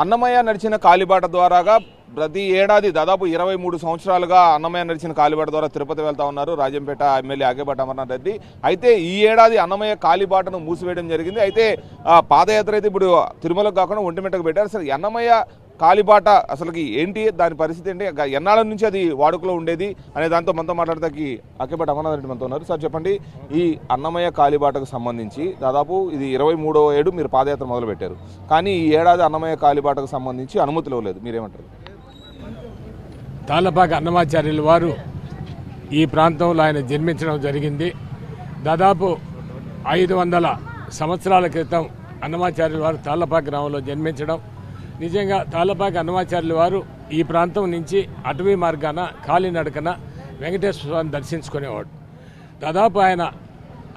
అన్నమయ్య నడిచిన కాలిబాట ద్వారాగా ప్రతి ఏడాది దాదాపు 23 సంవత్సరాలుగా అన్నమయ్య నడిచిన కాలిబాట ద్వారా తిరుపతి వెళ్తా ఉన్నారు రాజంపేట ఎమ్మెల్యే ఆగేపాటి అమర్నాథ్ రెడ్డి. అయితే ఈ ఏడాది అన్నమయ్య కాలిబాటను మూసివేయడం జరిగింది. అయితే పాదయాత్ర అయితే ఇప్పుడు తిరుమలకు కాకుండా ఒంటిమిట్టకు పెట్టారు. అసలు అన్నమయ్య కాలిబాట అసలుకి ఏంటి, దాని పరిస్థితి ఏంటి, ఎన్నాళ్ళ నుంచి అది వాడుకలో ఉండేది అనే దాంతో మనతో మాట్లాడతాకి ఆగేపాటి అమర్నాథ్ రెడ్డి మనతో ఉన్నారు. సార్ చెప్పండి, ఈ అన్నమయ్య కాలిబాటకు సంబంధించి దాదాపు ఇది 23వ ఏడు మీరు పాదయాత్ర మొదలుపెట్టారు, కానీ ఈ ఏడాది అన్నమయ్య కాలిబాటకు సంబంధించి అనుమతులు ఇవ్వలేదు, మీరేమంటారు? తాళ్ళపాక అన్నమాచార్యుల వారు ఈ ప్రాంతంలో ఆయన జన్మించడం జరిగింది. దాదాపు 500 సంవత్సరాల క్రితం అన్నమాచార్యుల వారు తాళ్ళపాక గ్రామంలో జన్మించడం. నిజంగా తాళ్ళపాక అన్నమాచార్యుల వారు ఈ ప్రాంతం నుంచి అటవీ మార్గాన కాలినడకన వెంకటేశ్వర స్వామిని దర్శించుకునేవాడు. దాదాపు ఆయన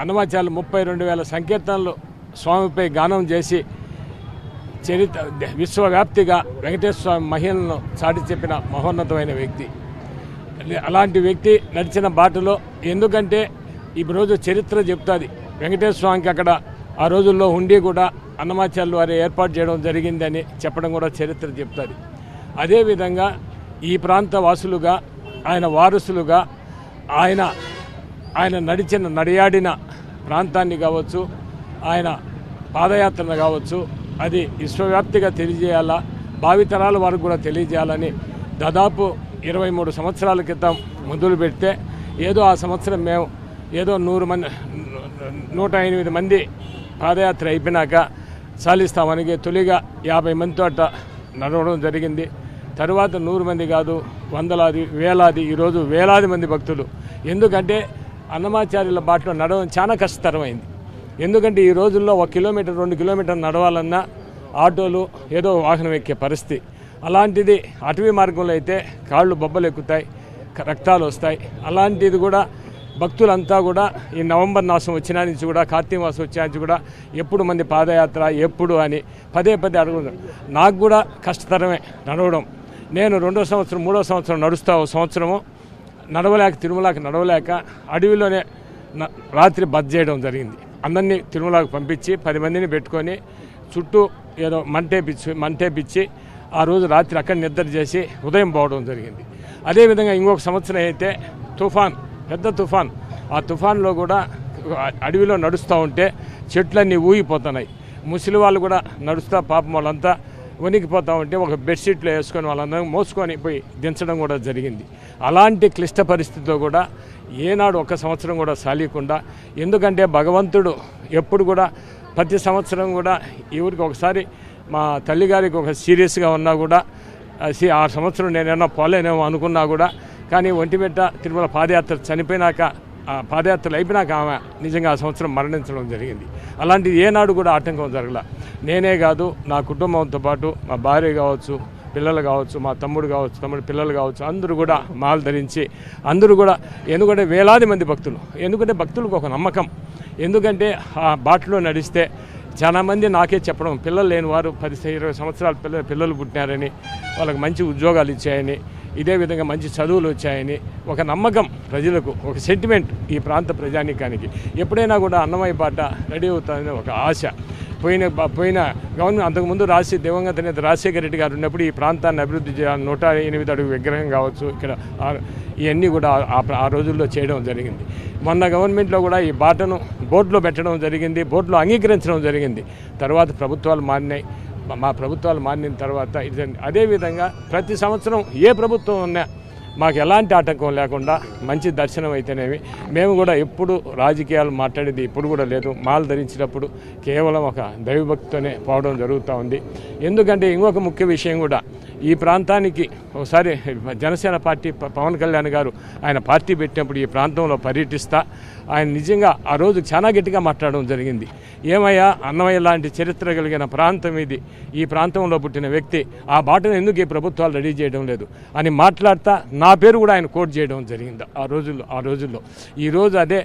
అన్నమాచార్యులు 32,000 సంకీర్తనలు స్వామిపై గానం చేసి చరిత్ర విశ్వవ్యాప్తిగా వెంకటేశ్వర స్వామి మహిళలను చాటి చెప్పిన మహోన్నతమైన వ్యక్తి. అలాంటి వ్యక్తి నడిచిన బాటలో, ఎందుకంటే ఈ రోజు చరిత్ర చెప్తుంది, వెంకటేశ్వర స్వామికి అక్కడ ఆ రోజుల్లో ఉండి కూడా అన్నమాచార్యులు వారు ఏర్పాటు చేయడం జరిగిందని చెప్పడం కూడా చరిత్ర చెప్తుంది. అదేవిధంగా ఈ ప్రాంత వాసులుగా, ఆయన వారసులుగా ఆయన నడియాడిన ప్రాంతాన్ని కావచ్చు, ఆయన పాదయాత్రను కావచ్చు, అది విశ్వవ్యాప్తిగా తెలియజేయాలా, భావితరాల వారికి కూడా తెలియజేయాలని దాదాపు 23 సంవత్సరాల క్రితం మొదలు పెడితే, ఏదో ఆ సంవత్సరం మేము ఏదో 108 మంది పాదయాత్ర అయిపోయినాక సాలిస్తామని తొలిగా 50 మందితో అట్ట నడవడం జరిగింది. తర్వాత 100 మంది కాదు, వందలాది, వేలాది, ఈరోజు వేలాది మంది భక్తులు. ఎందుకంటే అన్నమాచార్యుల బాటలో నడవడం చాలా కష్టతరమైంది. ఎందుకంటే ఈ రోజుల్లో 1 కిలోమీటర్ 2 కిలోమీటర్లు నడవాలన్నా ఆటోలు ఏదో వాహనం ఎక్కే పరిస్థితి. అలాంటిది అటవీ మార్గంలో అయితే కాళ్ళు బొబ్బలు ఎక్కుతాయి, రక్తాలు వస్తాయి. అలాంటిది కూడా భక్తులంతా కూడా ఈ నవంబర్ మాసం వచ్చిన నుంచి కూడా, కార్తీక మాసం వచ్చిన నుంచి కూడా ఎప్పుడు మంది పాదయాత్ర ఎప్పుడు అని పదే అడుగుతారు. నాకు కూడా కష్టతరమే నడవడం. నేను 2వ సంవత్సరం 3వ సంవత్సరం నడుస్తా, సంవత్సరము నడవలేక, తిరుమలకి నడవలేక అడవిలోనే రాత్రి బస చేయడం జరిగింది. అందరినీ తిరుమలకు పంపించి 10 మందిని పెట్టుకొని చుట్టూ ఏదో మంటేపిచ్చి ఆ రోజు రాత్రి అక్కడ నిద్ర చేసి ఉదయం పోవడం జరిగింది. అదేవిధంగా ఇంకొక సంవత్సరం అయితే పెద్ద తుఫాన్, ఆ తుఫాన్లో కూడా అడవిలో నడుస్తూ ఉంటే చెట్లన్నీ ఊగిపోతున్నాయి. ముసలి వాళ్ళు కూడా నడుస్తూ పాపం వాళ్ళంతా వణికిపోతూ ఉంటే ఒక బెడ్షీట్లో వేసుకొని వాళ్ళందరూ మోసుకొని పోయి దించడం కూడా జరిగింది. అలాంటి క్లిష్ట పరిస్థితిలో కూడా ఏనాడు 1 సంవత్సరం కూడా సాలీకుండా, ఎందుకంటే భగవంతుడు ఎప్పుడు కూడా ప్రతి సంవత్సరం కూడా ఎవరికి ఒకసారి మా తల్లిగారికి ఒక సీరియస్గా ఉన్నా కూడా ఆ సంవత్సరం నేనేమన్నా పోలేనేమో అనుకున్నా కూడా, కానీ ఒంటిమిట్ట తిరుమల పాదయాత్ర చనిపోయినాక, ఆ పాదయాత్రలు అయిపోయినాక ఆమె నిజంగా ఆ సంవత్సరం మరణించడం జరిగింది. అలాంటిది ఏనాడు కూడా ఆటంకం జరగల. నేనే కాదు, నా కుటుంబంతో పాటు మా భార్య కావచ్చు, పిల్లలు కావచ్చు, మా తమ్ముడు కావచ్చు, తమ్ముడు పిల్లలు కావచ్చు, అందరూ కూడా మాలు ధరించి అందరూ కూడా, ఎందుకంటే వేలాది మంది భక్తులు, ఎందుకంటే భక్తులకు ఒక నమ్మకం. ఎందుకంటే ఆ బాటలో నడిస్తే చాలామంది నాకే చెప్పడం, పిల్లలు లేని వారు 10-20 సంవత్సరాల పిల్లలు పుట్టినారని, వాళ్ళకి మంచి ఉద్యోగాలు ఇచ్చాయని, ఇదే విధంగా మంచి చదువులు వచ్చాయని ఒక నమ్మకం ప్రజలకు, ఒక సెంటిమెంట్ ఈ ప్రాంత ప్రజానీకానికి. ఎప్పుడైనా కూడా అన్నమయ్య బాట రెడీ అవుతుందని ఒక ఆశ. పోయిన గవర్నమెంట్ అంతకుముందు దివంగత నేత రాజశేఖర రెడ్డి గారు ఉన్నప్పుడు ఈ ప్రాంతాన్ని అభివృద్ధి చేయాలి, 108 అడుగు విగ్రహం కావచ్చు, ఇక్కడ ఇవన్నీ కూడా ఆ రోజుల్లో చేయడం జరిగింది. మొన్న గవర్నమెంట్లో కూడా ఈ బాటను బోర్డులో పెట్టడం జరిగింది, బోర్డులో అంగీకరించడం జరిగింది. తర్వాత ప్రభుత్వాలు మారినాయి. మా ప్రభుత్వాలు మారిన తర్వాత అదేవిధంగా ప్రతి సంవత్సరం ఏ ప్రభుత్వం ఉన్నా మాకు ఎలాంటి ఆటంకం లేకుండా మంచి దర్శనం అయితేనేమి. మేము కూడా ఎప్పుడు రాజకీయాలు మాట్లాడేది ఇప్పుడు కూడా లేదు. మాల ధరించినప్పుడు కేవలం ఒక దైవభక్తితోనే పోవడం జరుగుతూ ఉంది. ఎందుకంటే ఇంకొక ముఖ్య విషయం కూడా, ఈ ప్రాంతానికి ఒకసారి జనసేన పార్టీ పవన్ కళ్యాణ్ గారు ఆయన పార్టీ పెట్టినప్పుడు ఈ ప్రాంతంలో పర్యటిస్తా ఆయన నిజంగా ఆ రోజు చాలా గట్టిగా మాట్లాడడం జరిగింది. ఏమయ్యా, అన్నమయ్య లాంటి చరిత్ర కలిగిన ప్రాంతం ఇది, ఈ ప్రాంతంలో పుట్టిన వ్యక్తి, ఆ బాటను ఎందుకు ఈ ప్రభుత్వాలు రెడీ చేయడం లేదు అని మాట్లాడుతా నా పేరు కూడా ఆయన కోట్ చేయడం జరిగింది ఆ రోజుల్లో. ఈరోజు అదే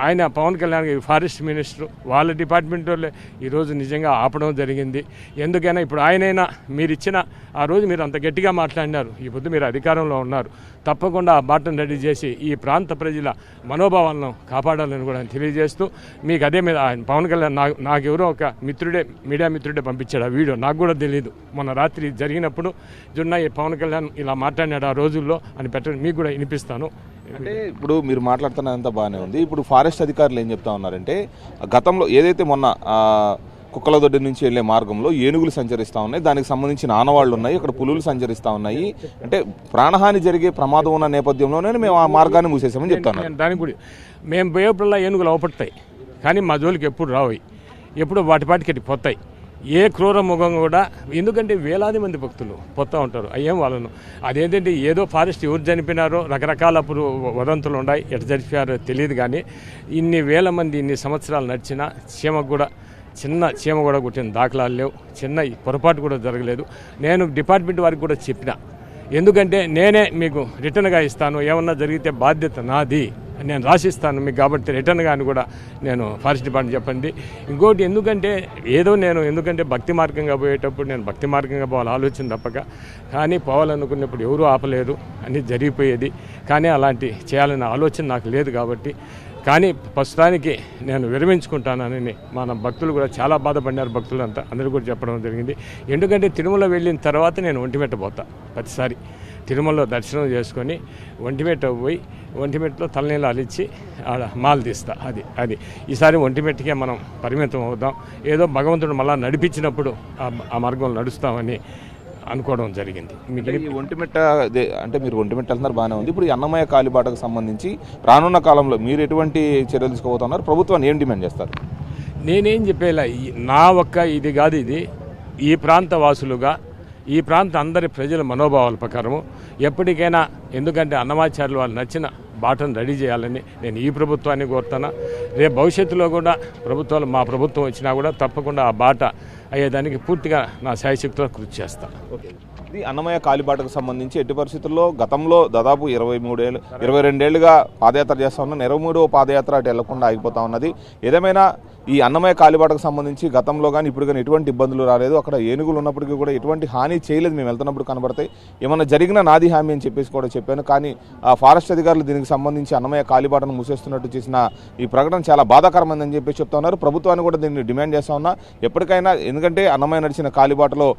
ఆయన పవన్ కళ్యాణ్ గారి ఫారెస్ట్ మినిస్టర్ వాళ్ళ డిపార్ట్మెంట్ వాళ్ళే ఈరోజు నిజంగా ఆపడం జరిగింది. ఎందుకైనా ఇప్పుడు ఆయనైనా మీరు ఇచ్చిన ఆ రోజు మీరు అంత గట్టిగా మాట్లాడినారు, ఈ పొద్దు మీరు అధికారంలో ఉన్నారు, తప్పకుండా ఆ బాటను రెడీ చేసి ఈ ప్రాంత ప్రజల మనోభావాలను కాపాడాలని కూడా తెలియజేస్తూ మీకు అదే మీద ఆయన పవన్ కళ్యాణ్ నాకెవరో ఒక మిత్రుడే, మీడియా మిత్రుడే పంపించాడు ఆ వీడియో, నాకు కూడా తెలియదు. మొన్న రాత్రి జరిగినప్పుడు జున్నా ఈ పవన్ కళ్యాణ్ ఇలా మాట్లాడినాడు ఆ రోజుల్లో అని పెట్టండి, మీకు కూడా వినిపిస్తాను. అంటే ఇప్పుడు మీరు మాట్లాడుతున్నదంతా బాగానే ఉంది. ఇప్పుడు ఫారెస్ట్ అధికారులు ఏం చెప్తా ఉన్నారంటే గతంలో ఏదైతే మొన్న కుక్కలదొడ్డి నుంచి వెళ్లే మార్గంలో ఏనుగులు సంచరిస్తూ ఉన్నాయి, దానికి సంబంధించిన ఆనవాళ్లు ఉన్నాయి, ఇక్కడ పులులు సంచరిస్తూ ఉన్నాయి, అంటే ప్రాణహాని జరిగే ప్రమాదం ఉన్న నేపథ్యంలోనే మేము ఆ మార్గాన్ని మూసేసామని చెప్తాను. దానికి కూడా మేము పోయేప్పుడల్లా ఏనుగులు అవపడతాయి, కానీ మా జోలికి ఎప్పుడు రావు, ఎప్పుడు వాటికి పోతాయి. ఏ క్రూర ముఖం కూడా, ఎందుకంటే వేలాది మంది భక్తులు పోతూ ఉంటారు. అయ్యేం వాళ్ళను అదేంటంటే ఏదో ఫారెస్ట్ ఎవరు చనిపోయినారో రకరకాల అప్పుడు వదంతులు ఉన్నాయి, ఎట్లా చనిపోయారో తెలియదు. కానీ ఇన్ని వేల మంది ఇన్ని సంవత్సరాలు నడిచినా చిన్న చీమ కూడా కుట్టిన దాఖలాలు లేవు, చిన్న పొరపాటు కూడా జరగలేదు. నేను డిపార్ట్మెంట్ వారికి కూడా చెప్పిన, ఎందుకంటే నేనే మీకు రిటర్న్గా ఇస్తాను, ఏమన్నా జరిగితే బాధ్యత నాది, నేను రాసిస్తాను మీకు, కాబట్టి రిటర్న్గా అని కూడా నేను ఫారెస్ట్ డిపార్ట్మెంట్ చెప్పండి. ఇంకోటి ఎందుకంటే భక్తి మార్గంగా పోయేటప్పుడు నేను భక్తి మార్గంగా పోవాలి ఆలోచన తప్పక, కానీ పోవాలనుకున్నప్పుడు ఎవరూ ఆపలేరు, అన్నీ జరిగిపోయేది. కానీ అలాంటి చేయాలనే ఆలోచన నాకు లేదు కాబట్టి, కానీ ప్రస్తుతానికి నేను విరమించుకుంటానని మన భక్తులు కూడా చాలా బాధపడినారు, భక్తులంతా అందరూ కూడా చెప్పడం జరిగింది. ఎందుకంటే తిరుమల వెళ్ళిన తర్వాత నేను ఒంటిమిట్ట పోతా, ప్రతిసారి తిరుమలలో దర్శనం చేసుకొని ఒంటిమిట్ట పోయి ఒంటిమిట్టలో తలనీలాలు ఇచ్చి ఆడ మాలు తీస్తా. అది ఈసారి ఒంటిమిట్టకే మనం పరిమితం అవుదాం, ఏదో భగవంతుడు మళ్ళా నడిపించినప్పుడు ఆ మార్గంలో నడుస్తామని అనుకోవడం జరిగింది. మీకు ఈ ఒంటిమిట్ట అంటే మీరు ఒంటిమిట్ట వెళ్తున్నారు బాగానే ఉంది. ఇప్పుడు ఈ అన్నమయ్య కాలిబాటకు సంబంధించి రానున్న కాలంలో మీరు ఎటువంటి చర్యలు తీసుకోబోతున్నారు, ప్రభుత్వాన్ని ఏం డిమాండ్ చేస్తారు? నేనేం చెప్పేలా, నా ఒక్క ఇది కాదు, ఇది ఈ ప్రాంత వాసులుగా ఈ ప్రాంత అందరి ప్రజల మనోభావాల ప్రకారము ఎప్పటికైనా, ఎందుకంటే అన్నమాచార్యులు వాళ్ళు నచ్చిన బాటను రెడీ చేయాలని నేను ఈ ప్రభుత్వాన్ని కోరుతాను. రేపు భవిష్యత్తులో కూడా మా ప్రభుత్వం వచ్చినా కూడా తప్పకుండా ఆ బాట అయ్యేదానికి పూర్తిగా నా శాయశక్తితో కృషి చేస్తాను. ఇది అన్నమయ్య కాలిబాటకు సంబంధించి ఎట్టి పరిస్థితుల్లో గతంలో దాదాపు 22 ఏళ్లుగా పాదయాత్ర చేస్తూ ఉన్నాను. 23వ పాదయాత్ర అటు వెళ్లకుండా ఆగిపోతా ఉన్నది. ఏదేమైనా ఈ అన్నమయ్య కాలిబాటకు సంబంధించి గతంలో కానీ ఇప్పుడు కానీ ఎటువంటి ఇబ్బందులు రాలేదు. అక్కడ ఏనుగులు ఉన్నప్పటికీ కూడా ఎటువంటి హాని చేయలేదు. మేము వెళ్తున్నప్పుడు కనబడతాయి, ఏమన్నా జరిగిన నాది హామీ అని చెప్పేసి కూడా చెప్పాను. కానీ ఆ ఫారెస్ట్ అధికారులు దీనికి సంబంధించి అన్నమయ్య కాలిబాటను మూసేస్తున్నట్టు చేసిన ఈ ప్రకటన చాలా బాధాకరమైందని చెప్పేసి చెప్తా ఉన్నారు. ప్రభుత్వాన్ని కూడా దీన్ని డిమాండ్ చేస్తా ఉన్నా ఎప్పటికైనా, ఎందుకంటే అన్నమయ్య నడిచిన కాలిబాటలో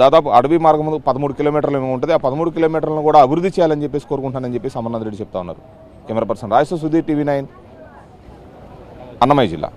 దాదాపు అడవి మార్గం 13 కిలోమీటర్లు ఉంటుంది. ఆ 13 కిలోమీటర్లను కూడా అభివృద్ధి చేయాలని చెప్పేసి కోరుకుంటానని చెప్పేసి అమర్నాథ్ రెడ్డి చెప్తా ఉన్నారు. Camera person Rajesh, Sudheer, TV9, Annamayya జిల్లా.